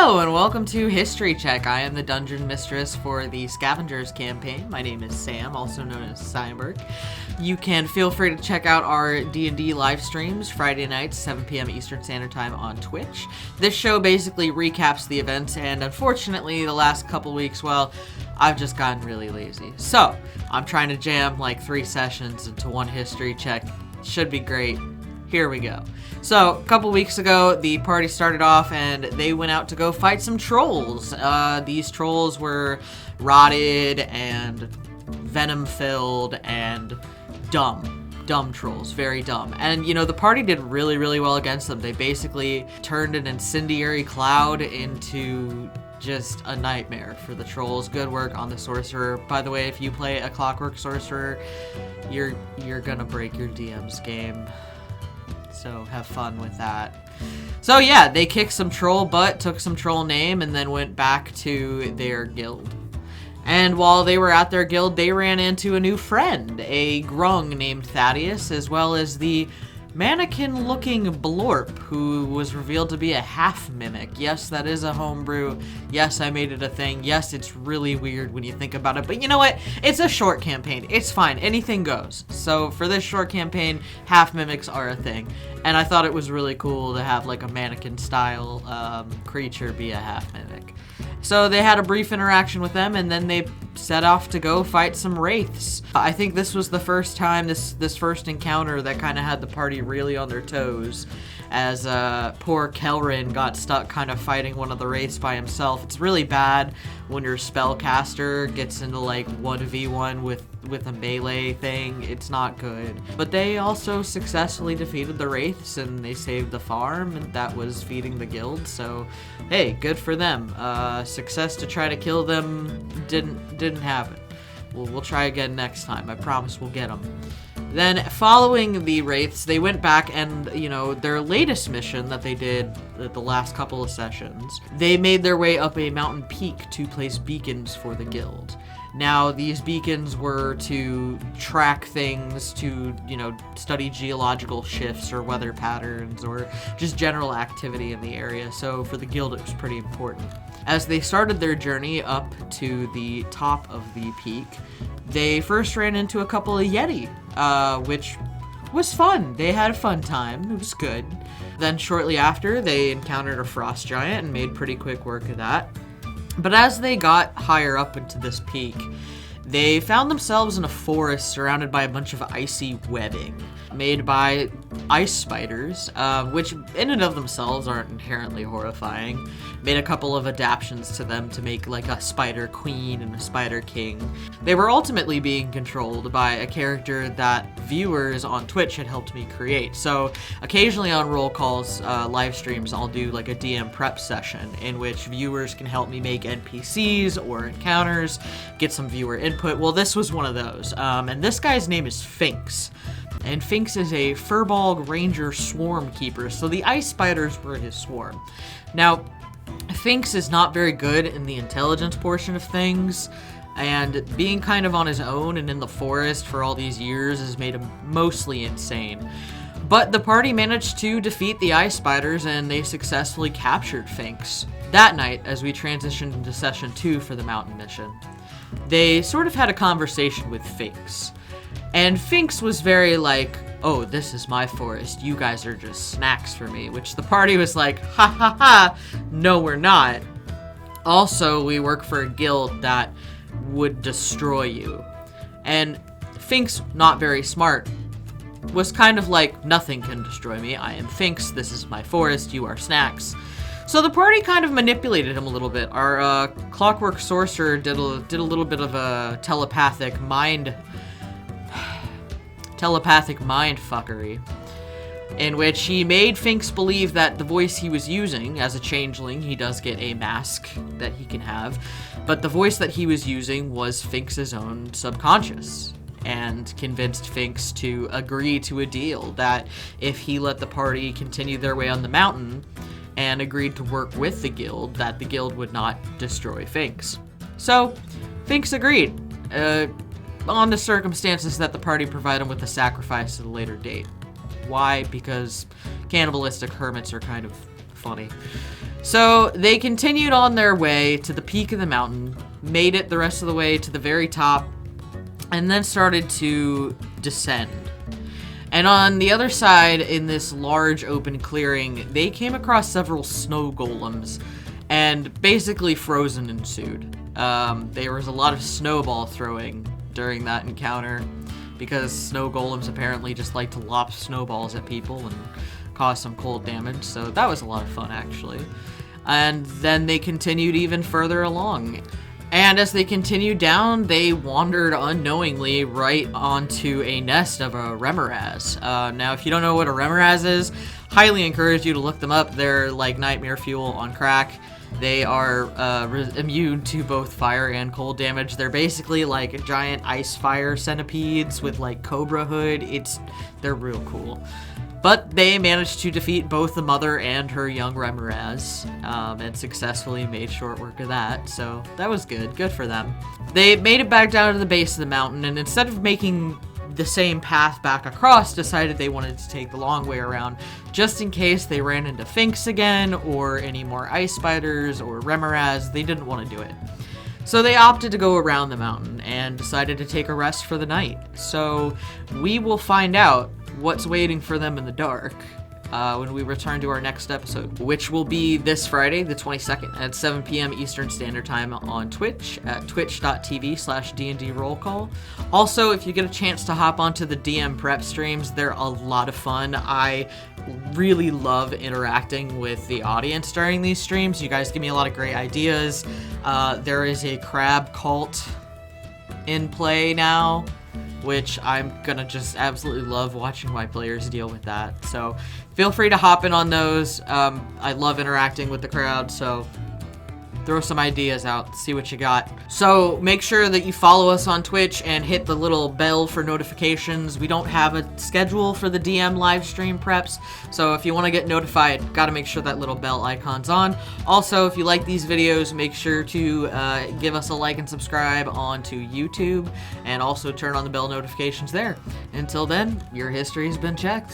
Hello and welcome to History Check. I am the Dungeon Mistress for the Scavengers campaign. My name is Sam, also known as Steinberg. You can feel free to check out our D&D live streams Friday nights, 7 p.m. Eastern Standard Time on Twitch. This show basically recaps the events, and unfortunately the last couple weeks, well, I've just gotten really lazy. So, I'm trying to jam like 3 sessions into one History Check. Should be great. Here we go. So, a couple weeks ago, the party started off and they went out to go fight some trolls. These trolls were rotted and venom-filled and dumb. Dumb trolls. Very dumb. And, you know, the party did really, really well against them. They basically turned an incendiary cloud into just a nightmare for the trolls. Good work on the sorcerer. By the way, if you play a clockwork sorcerer, you're gonna break your DM's game. So have fun with that. So yeah, they kicked some troll butt, took some troll name, and then went back to their guild. And while they were at their guild, they ran into a new friend, a grung named Thaddeus, as well as the mannequin-looking Blorp, who was revealed to be a half-mimic. Yes, that is a homebrew. Yes, I made it a thing. Yes, it's really weird when you think about it. But you know what? It's a short campaign. It's fine. Anything goes. So for this short campaign, half-mimics are a thing. And I thought it was really cool to have like a mannequin-style creature be a half-mimic. So they had a brief interaction with them, and then they set off to go fight some wraiths. I think this was the first time, this first encounter that kind of had the party really on their toes, as poor Kelrin got stuck kind of fighting one of the wraiths by himself. It's really bad when your spellcaster gets into like 1v1 with a melee thing. It's not good. But they also successfully defeated the wraiths, and they saved the farm, and that was feeding the guild. So hey, good for them. Success to try to kill them didn't happen. We'll try again next time. I promise we'll get them. Then, following the wraiths, they went back and, you know, their latest mission that they did the last couple of sessions, they made their way up a mountain peak to place beacons for the guild. Now, these beacons were to track things, to, you know, study geological shifts or weather patterns or just general activity in the area. So for the guild, it was pretty important. As they started their journey up to the top of the peak, they first ran into a couple of Yeti, which was fun. They had a fun time. It was good. Then shortly after, they encountered a frost giant and made pretty quick work of that. But as they got higher up into this peak, they found themselves in a forest surrounded by a bunch of icy webbing made by ice spiders, which in and of themselves aren't inherently horrifying. Made a couple of adaptations to them to make like a spider queen and a spider king. They were ultimately being controlled by a character that viewers on Twitch had helped me create. So occasionally on roll calls, live streams, I'll do like a DM prep session in which viewers can help me make NPCs or encounters, get some viewer input. Well, this was one of those. And this guy's name is Finks. And Finks is a Furbolg Ranger swarm keeper, so the ice spiders were his swarm. Now, Finks is not very good in the intelligence portion of things, and being kind of on his own and in the forest for all these years has made him mostly insane. But the party managed to defeat the ice spiders, and they successfully captured Finks. That night, as we transitioned into session 2 for the mountain mission, they sort of had a conversation with Finks. And Finks was very like, oh, this is my forest, you guys are just snacks for me, which the party was like, ha ha ha, no we're not. Also, we work for a guild that would destroy you. And Finks, not very smart, was kind of like, nothing can destroy me, I am Finks, this is my forest, you are snacks. So the party kind of manipulated him a little bit. Our clockwork sorcerer did a little bit of a telepathic mind fuckery, in which he made Finks believe that the voice he was using, as a changeling, he does get a mask that he can have, but the voice that he was using was Finks' own subconscious, and convinced Finks to agree to a deal that if he let the party continue their way on the mountain and agreed to work with the guild, that the guild would not destroy Finks. So, Finks agreed. On the circumstances that the party provide him with a sacrifice at a later date. Why? Because cannibalistic hermits are kind of funny. So they continued on their way to the peak of the mountain, made it the rest of the way to the very top, and then started to descend. And on the other side, in this large open clearing, they came across several snow golems, and basically frozen ensued. There was a lot of snowball throwing during that encounter, because snow golems apparently just like to lop snowballs at people and cause some cold damage, so that was a lot of fun, actually. And then they continued even further along. And as they continued down, they wandered unknowingly right onto a nest of a remoraz. Now, if you don't know what a remoraz is, highly encourage you to look them up. They're like nightmare fuel on crack. They are immune to both fire and cold damage. They're basically like giant ice fire centipedes with like cobra hood. They're real cool. But they managed to defeat both the mother and her young remoraz, and successfully made short work of that, so that was good. Good for them. They made it back down to the base of the mountain, and instead of making the same path back across, decided they wanted to take the long way around, just in case they ran into Finks again, or any more ice spiders, or remoraz. They didn't want to do it. So they opted to go around the mountain, and decided to take a rest for the night. So we will find out what's waiting for them in the dark when we return to our next episode, which will be this Friday, the 22nd, at 7 p.m. Eastern Standard Time on Twitch at twitch.tv/D&D Roll Call. Also, if you get a chance to hop onto the DM prep streams, they're a lot of fun. I really love interacting with the audience during these streams. You guys give me a lot of great ideas. There is a crab cult in play now, which I'm gonna just absolutely love watching my players deal with that. So feel free to hop in on those. I love interacting with the crowd, so throw some ideas out, see what you got. So make sure that you follow us on Twitch and hit the little bell for notifications. We don't have a schedule for the DM live stream preps, so if you want to get notified, gotta make sure that little bell icon's on. Also, if you like these videos, make sure to give us a like and subscribe onto YouTube, and also turn on the bell notifications there. Until then, your history's been checked.